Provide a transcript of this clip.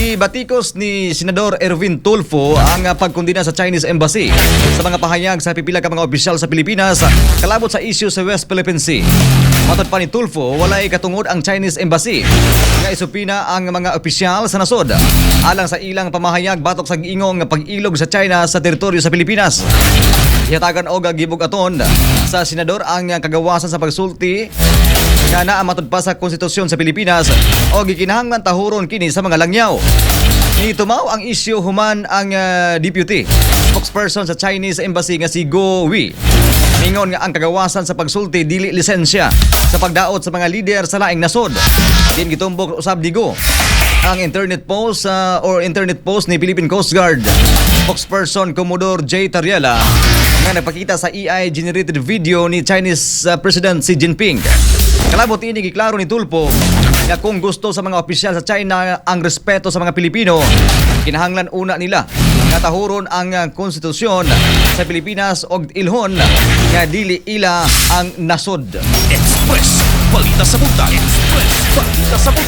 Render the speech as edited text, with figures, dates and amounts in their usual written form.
Gibatikos ni Senador Erwin Tulfo ang pagkondena sa Chinese Embassy sa mga pahayag sa pipila ka mga opisyal sa Pilipinas kalabot sa issue sa West Philippine Sea. Matod pa ni Tulfo, walay katungod ang Chinese Embassy nga isupina ang mga opisyal sa nasod alang sa ilang pamahayag batok sa giingong pag-ilog sa China sa teritoryo sa Pilipinas. Ihatagan og gibug-aton sa senador ang kagawasan sa pagsulti nga naa matod pa sa konstitusyon sa Pilipinas o gikinahanglan tahuron kini sa mga langyaw. Nitumaw ang issue human ang deputy spokesperson sa Chinese Embassy nga si Go Wei. Mingon nga ang kagawasan sa pagsulti dili lisensya sa pagdaot sa mga lider sa laing nasod. Din gitumbok usab ni Go ang internet post ni Philippine Coast Guard spokesperson Commodore J. Tariela nga nagpakita sa AI generated video ni Chinese President Xi Jinping. Kalabot ini giklaro ni Tulfo nga kung gusto sa mga opisyal sa China ang respeto sa mga Pilipino, kinahanglan una nila nga tahuron ang konstitusyon sa Pilipinas og ilhon nga dili ila ang nasod. Express, balita sa buntag. Express, balita sa buntag.